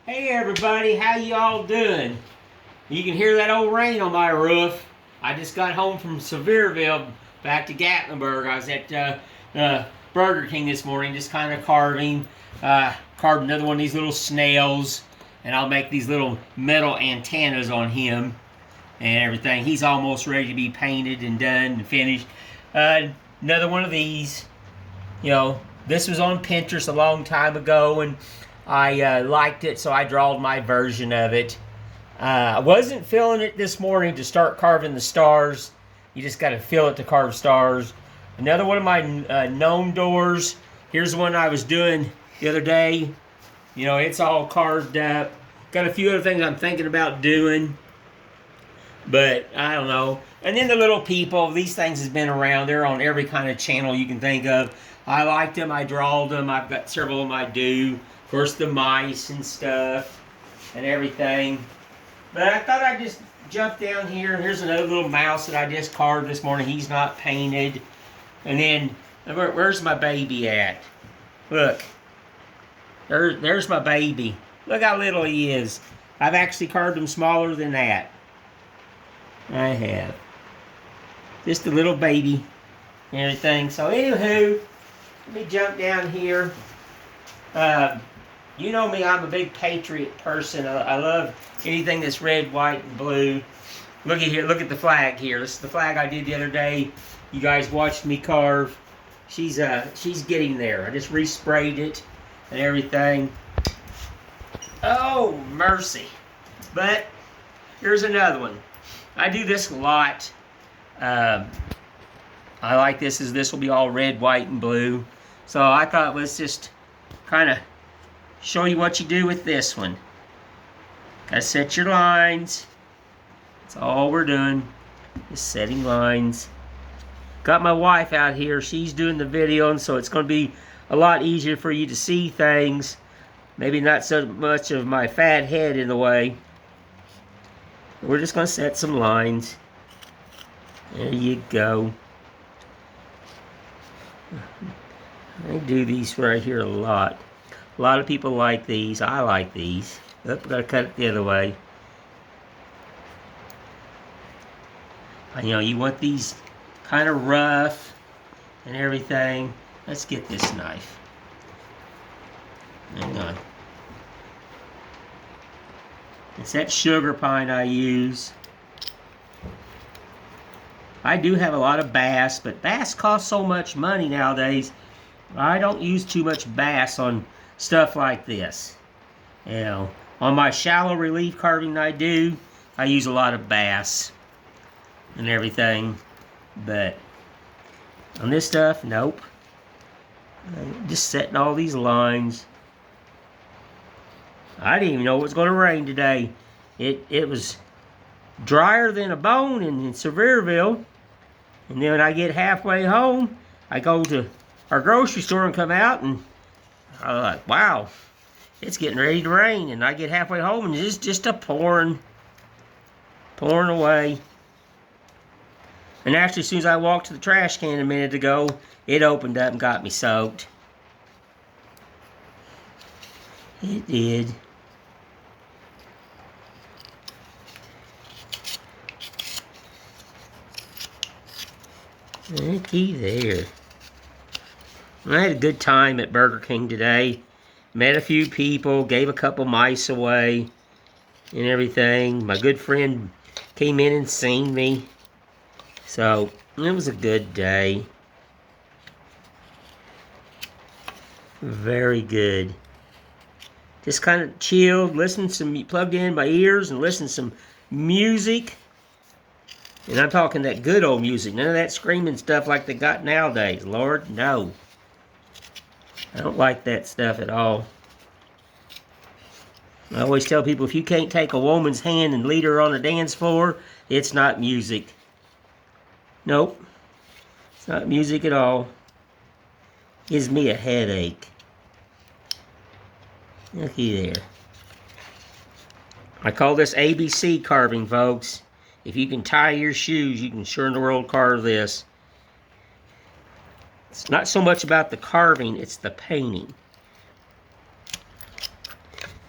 Hey everybody, how y'all doing? You can hear that old rain on my roof. I just got home from Sevierville back to Gatlinburg. I was at Burger King this morning just kind of carving. Carved another one of these little snails, and I'll make these little metal antennas on him and everything. He's almost ready to be painted and done and finished. Another one of these. This was on Pinterest a long time ago, and I liked it, so I drawed my version of it. I wasn't feeling it this morning to start carving the stars. You just got to feel it to carve stars. Another one of my gnome doors. Here's the one I was doing the other day. It's all carved up. Got a few other things I'm thinking about doing, but I don't know. And then the little people. These things has been around. They're on every kind of channel you can think of. I liked them. I drawed them. I've got several of them I do. Of course, the mice and stuff and everything. But I thought I'd just jump down here. Here's another little mouse that I just carved this morning. He's not painted. And then, where's my baby at? Look. There's my baby. Look how little he is. I've actually carved him smaller than that. I have. Just a little baby and everything. So, anywho, let me jump down here. You know me, I'm a big patriot person. I love anything that's red, white, and blue. Look at here. Look at the flag here. This is the flag I did the other day. You guys watched me carve. She's getting there. I just resprayed it and everything. Oh, mercy. But here's another one. I do this a lot. I like this as this will be all red, white, and blue. So I thought let's just kind of show you what you do with this one. Gotta set your lines. That's all we're doing. Just setting lines. Got my wife out here. She's doing the video, and so it's going to be a lot easier for you to see things. Maybe not so much of my fat head in the way. We're just going to set some lines. There you go. I do these right here a lot. A lot of people like these. I like these. Oop, gotta cut it the other way. You want these kind of rough and everything. Let's get this knife. Hang on. It's that sugar pine I use. I do have a lot of bass, but bass costs so much money nowadays. I don't use too much bass on stuff like this. On my shallow relief carving I use a lot of bass and everything. But on this stuff, nope. I'm just setting all these lines. I didn't even know it was going to rain today. It was drier than a bone in Sevierville. And then when I get halfway home, I go to our grocery store and come out, and I'm like, wow, it's getting ready to rain. And I get halfway home, and it's just a pouring away. And actually, as soon as I walked to the trash can a minute ago, it opened up and got me soaked. It did. Looky there. I had a good time at Burger King today. Met a few people, gave a couple mice away and everything. My good friend came in and seen me. So, it was a good day. Very good. Just kind of chilled, plugged in my ears and listened to some music. And I'm talking that good old music. None of that screaming stuff like they got nowadays. Lord, no. I don't like that stuff at all. I always tell people, if you can't take a woman's hand and lead her on a dance floor, it's not music. Nope. It's not music at all. Gives me a headache. Looky there. I call this ABC carving, folks. If you can tie your shoes, you can sure in the world carve this. It's not so much about the carving, it's the painting.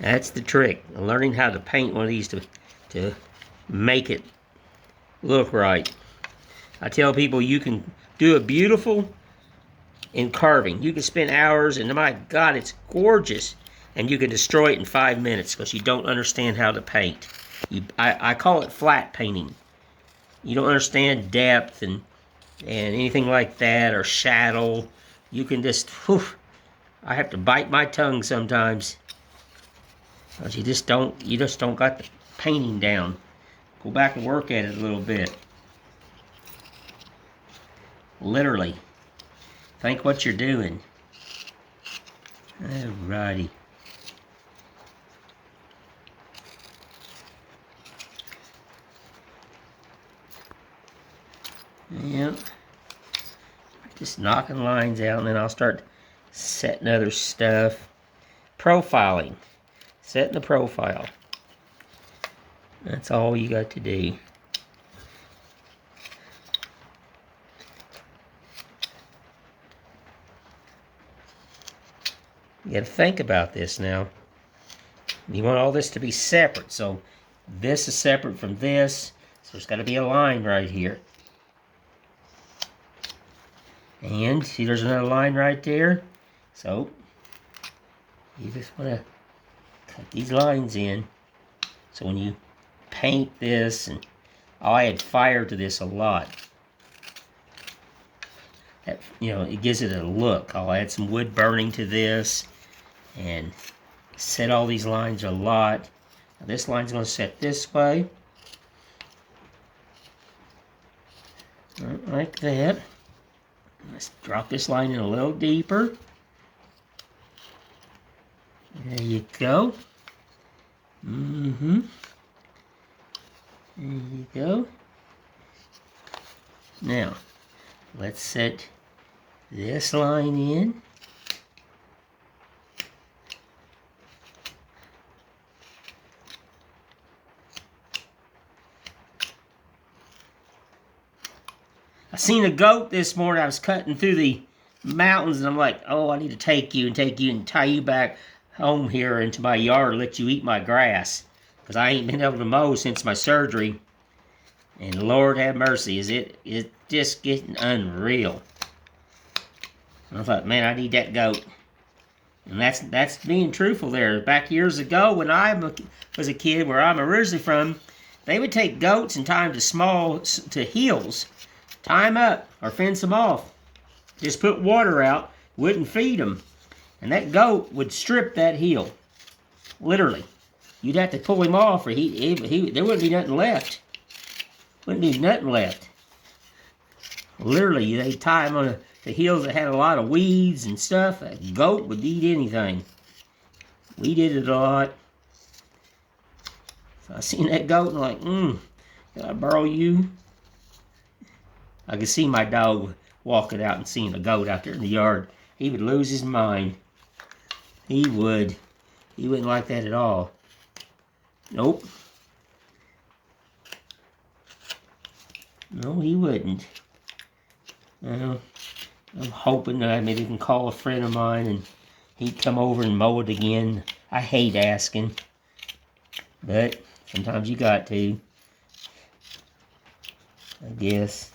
That's the trick. Learning how to paint one of these to make it look right. I tell people you can do a beautiful in carving. You can spend hours, and my God, it's gorgeous. And you can destroy it in 5 minutes because you don't understand how to paint. I call it flat painting. You don't understand depth and anything like that, or shadow. You can just, whew, I have to bite my tongue sometimes. Because you just don't got the painting down. Go back and work at it a little bit. Literally. Think what you're doing. Alrighty. Yep. Just knocking lines out, and then I'll start setting other stuff. Profiling. Setting the profile. That's all you got to do. You got to think about this now. You want all this to be separate, so this is separate from this, so there's got to be a line right here. And see, there's another line right there. So you just want to cut these lines in. So when you paint this, and I'll add fire to this a lot. That, you know, it gives it a look. I'll add some wood burning to this and set all these lines a lot. Now this line's going to set this way. Like that. Let's drop this line in a little deeper. There you go. There you go. Now, let's set this line in. I seen a goat this morning. I was cutting through the mountains, and I'm like, oh, I need to take you and tie you back home here into my yard, let you eat my grass, because I ain't been able to mow since my surgery. And Lord have mercy, it's just getting unreal. And I thought, man, I need that goat. And that's being truthful there. Back years ago when I was a kid, where I'm originally from, they would take goats and tie them to hills, tie them up or fence them off. Just put water out, wouldn't feed them. And that goat would strip that hill. Literally. You'd have to pull him off, or there wouldn't be nothing left. Wouldn't be nothing left. Literally, they tie him on the hills that had a lot of weeds and stuff. A goat would eat anything. We did it a lot. So I seen that goat and I'm like, can I borrow you? I could see my dog walking out and seeing a goat out there in the yard. He would lose his mind. He would. He wouldn't like that at all. Nope. No, he wouldn't. Well, I'm hoping that I maybe can call a friend of mine and he'd come over and mow it again. I hate asking, but sometimes you got to, I guess.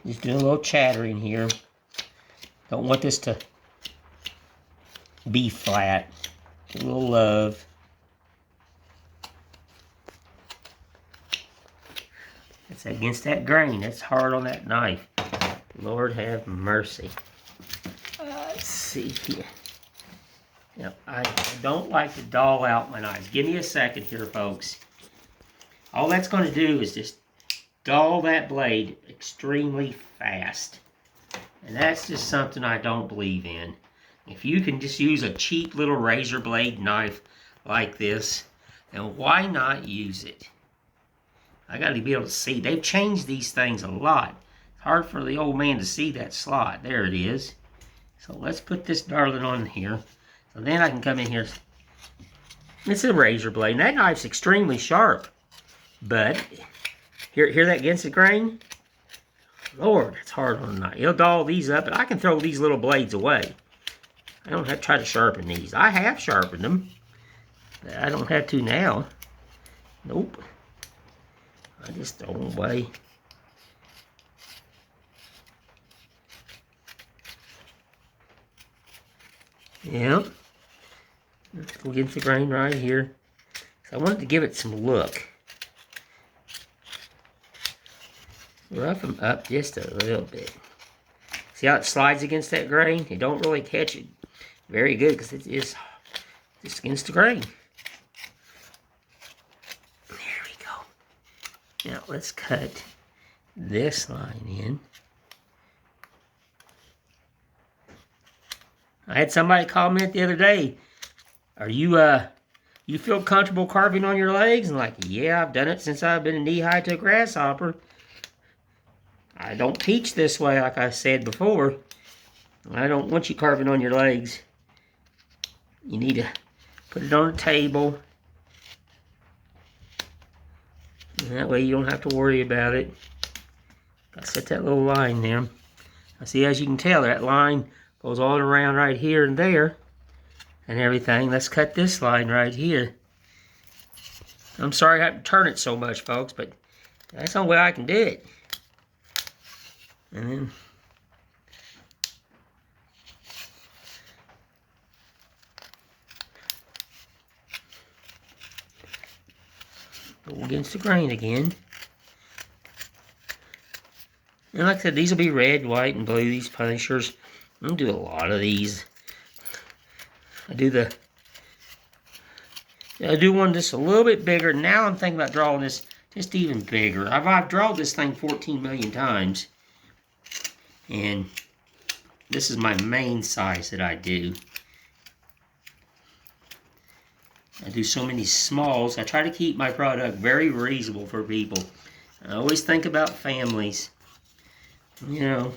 Just doing a little chattering here. Don't want this to be flat. A little love. It's against that grain. That's hard on that knife. Lord have mercy. Let's see here. Now, I don't like to dull out my knives. Give me a second here, folks. All that's going to do is just dull that blade extremely fast. And that's just something I don't believe in. If you can just use a cheap little razor blade knife like this, then why not use it? I got to be able to see. They've changed these things a lot. It's hard for the old man to see that slot. There it is. So let's put this darling on here. So then I can come in here. It's a razor blade. And that knife's extremely sharp. But, hear that against the grain? Lord, it's hard on the knife. It'll dull these up, and I can throw these little blades away. I don't have to try to sharpen these. I have sharpened them. But I don't have to now. Nope. I just throw them away. Yep. Let's go against the grain right here. So I wanted to give it some look. Rough them up just a little bit. See how it slides against that grain? It don't really catch it very good because it is just against the grain. There we go. Now let's cut this line in. I had somebody comment the other day, are you feel comfortable carving on your legs? And like, yeah, I've done it since I've been knee-high to a grasshopper. I don't teach this way, like I said before. I don't want you carving on your legs. You need to put it on a table. And that way you don't have to worry about it. Gotta set that little line there. Now see, as you can tell, that line goes all around right here and there and everything. Let's cut this line right here. I'm sorry I have to turn it so much, folks, but that's the only way I can do it. And then go against the grain again. And like I said, these will be red, white, and blue, these punishers. I'm going to do a lot of these. I do one just a little bit bigger. Now I'm thinking about drawing this just even bigger. I've drawn this thing 14 million times. And this is my main size that I do. I do so many smalls. I try to keep my product very reasonable for people. I always think about families. You know.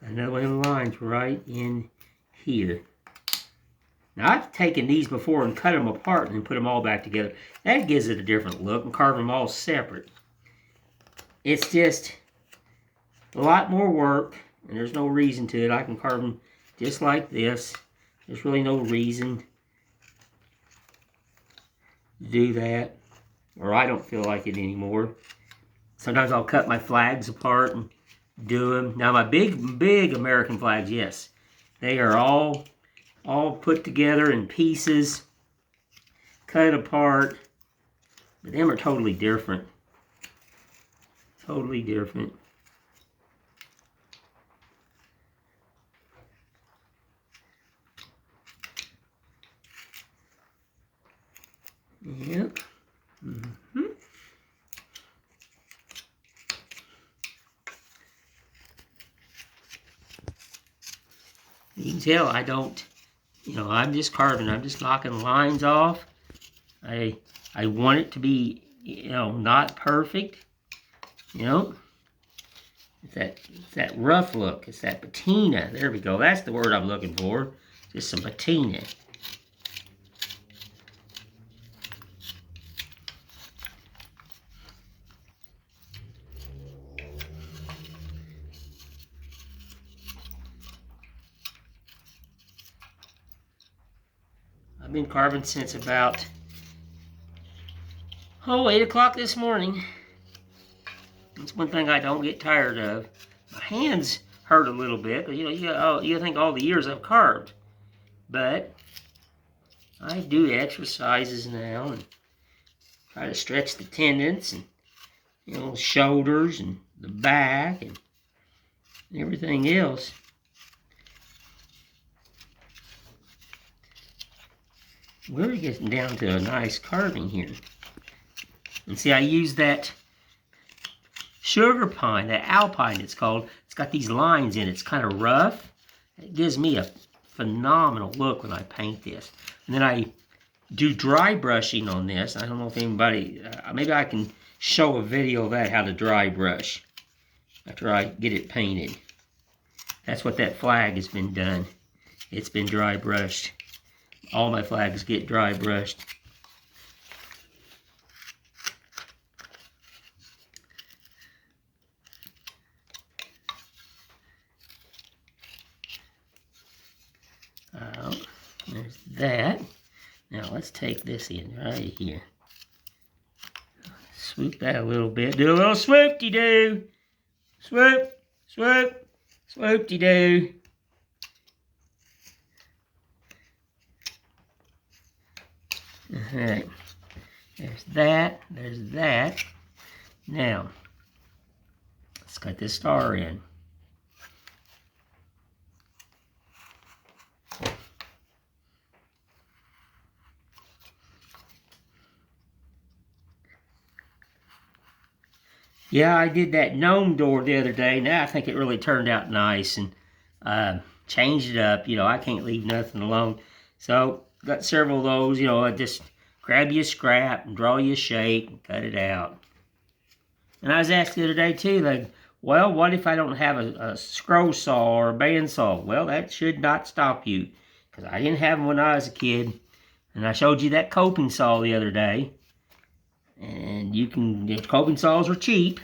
Another one of the lines right in here. Now I've taken these before and cut them apart and then put them all back together. That gives it a different look and carve them all separate. It's just a lot more work and there's no reason to it. I can carve them just like this. There's really no reason to do that. Or I don't feel like it anymore. Sometimes I'll cut my flags apart and do them. Now my big American flags, yes, they are all put together in pieces, cut apart, but them are totally different. Totally different. Yep. Mm-hmm. You can tell I don't, I'm just carving. I'm just knocking lines off. I want it to be, not perfect. It's that rough look. It's that patina. There we go. That's the word I'm looking for. Just some patina. I've been carving since about 8 o'clock this morning. That's one thing I don't get tired of. My hands hurt a little bit, but you think all the years I've carved. But I do exercises now and try to stretch the tendons and shoulders and the back and everything else. We're getting down to a nice carving here. And see, I use that sugar pine, that alpine it's called. It's got these lines in it. It's kind of rough. It gives me a phenomenal look when I paint this. And then I do dry brushing on this. I don't know if anybody, maybe I can show a video of that, how to dry brush after I get it painted. That's what that flag has been done. it's been dry brushed. All my flags get dry brushed. There's that. Now let's take this in right here. Swoop that a little bit. Do a little swoop-de-doo. Swoop, swoop, swoop-de-doo. Alright. There's that. There's that. Now, let's cut this star in. Yeah, I did that gnome door the other day. Now I think it really turned out nice and changed it up. You know, I can't leave nothing alone. So, got several of those. You know, I just grab you a scrap and draw you a shape and cut it out. And I was asked the other day too, like, well, what if I don't have a scroll saw or a bandsaw? Well, that should not stop you, because I didn't have them when I was a kid. And I showed you that coping saw the other day. And you can, the coping saws are cheap.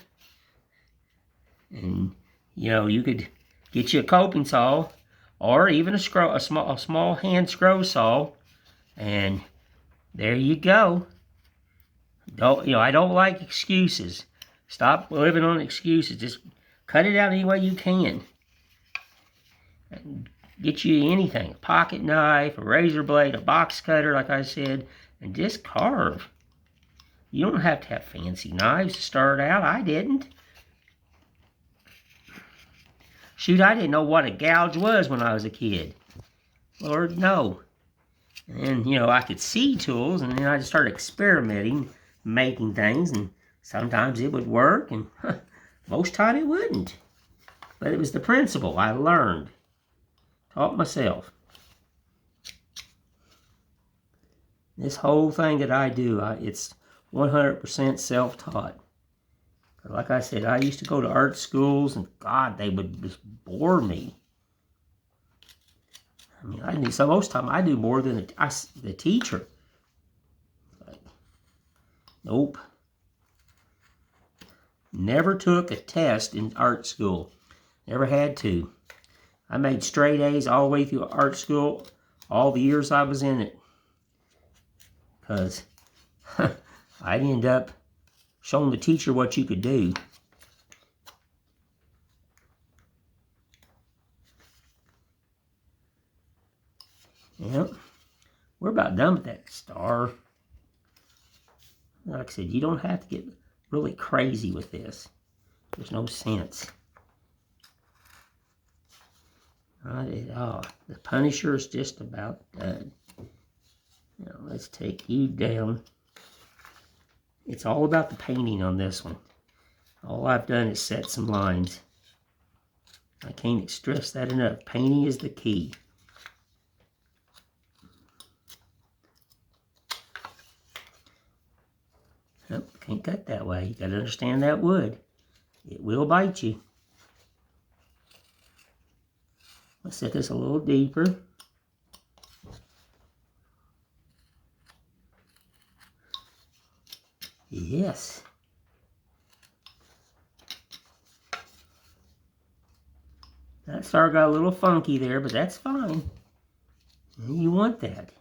And, you know, you could get you a coping saw or even a small hand scroll saw. And there you go. Don't, you know, I don't like excuses. Stop living on excuses. Just cut it out any way you can. Get you anything. A pocket knife, a razor blade, a box cutter, like I said, and just carve. You don't have to have fancy knives to start out. I didn't. Shoot, I didn't know what a gouge was when I was a kid. Lord, no. And, you know, I could see tools, and then I just started experimenting, making things, and sometimes it would work, and most time it wouldn't. But it was the principle I learned. Taught myself. This whole thing that I do, it's 100% self-taught. Like I said, I used to go to art schools, and God, they would just bore me. I mean, I knew, so most time I do more than the teacher. Like, nope. Never took a test in art school. Never had to. I made straight A's all the way through art school, all the years I was in it. Because I'd end up showing the teacher what you could do. Yep. We're about done with that star. Like I said, you don't have to get really crazy with this. There's no sense. Not at all. The Punisher is just about done. Now let's take you down. It's all about the painting on this one. All I've done is set some lines. I can't stress that enough. Painting is the key. Nope, can't cut that way. You gotta understand that wood. It will bite you. Let's set this a little deeper. Yes. That star got a little funky there, but that's fine. You want that.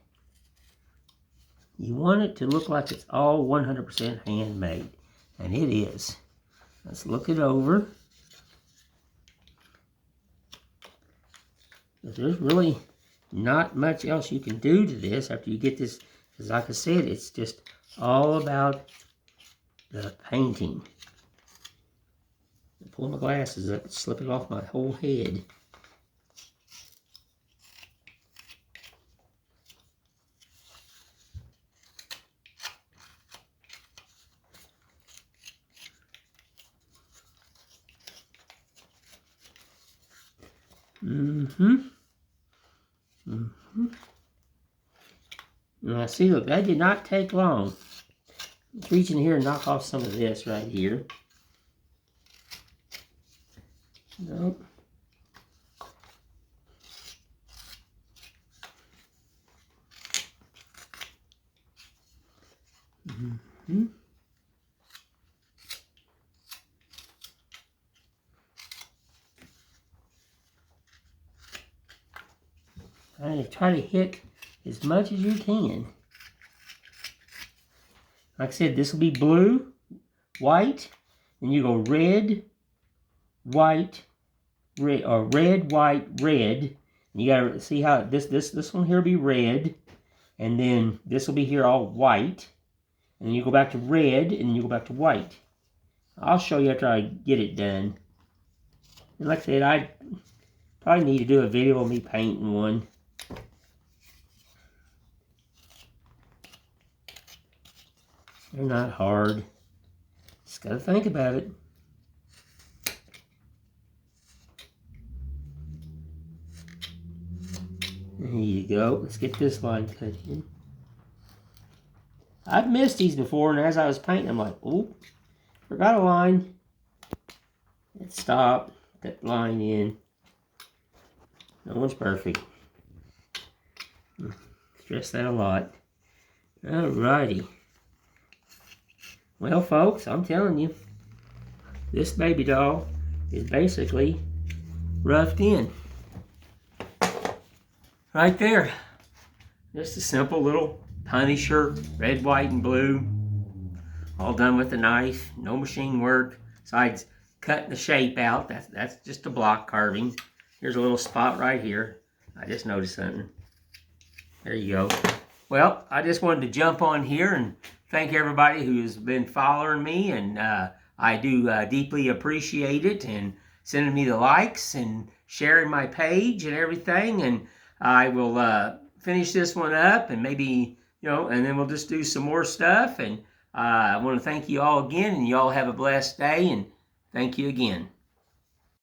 You want it to look like it's all 100% handmade. And it is. Let's look it over. But there's really not much else you can do to this after you get this. Because like I said, it's just all about the painting. Pull my glasses up and slip it off my whole head. Now see, look, that did not take long. Let's reach in here and knock off some of this right here. Nope. Mm-hmm. Try to hit as much as you can. Like I said, this will be blue, white, and you go red, white, red, or red, white, red. And you gotta see how this one here will be red, and then this will be here all white, and then you go back to red, and then you go back to white. I'll show you after I get it done. And like I said, I probably need to do a video of me painting one. They're not hard. Just gotta think about it. There you go. Let's get this line cut in. I've missed these before, and as I was painting, I'm like, oh, forgot a line. Let's stop. That line in. No one's perfect. Stress that a lot. Alrighty. Well, folks, I'm telling you, this baby doll is basically roughed in. Right there. Just a simple little Punisher, red, white, and blue. All done with a knife. No machine work. Besides cutting the shape out. That's just a block carving. Here's a little spot right here. I just noticed something. There you go. Well, I just wanted to jump on here and thank everybody who's been following me, and I do deeply appreciate it, and sending me the likes and sharing my page and everything. And I will finish this one up, and maybe, and then we'll just do some more stuff. And I want to thank you all again, and you all have a blessed day, and thank you again.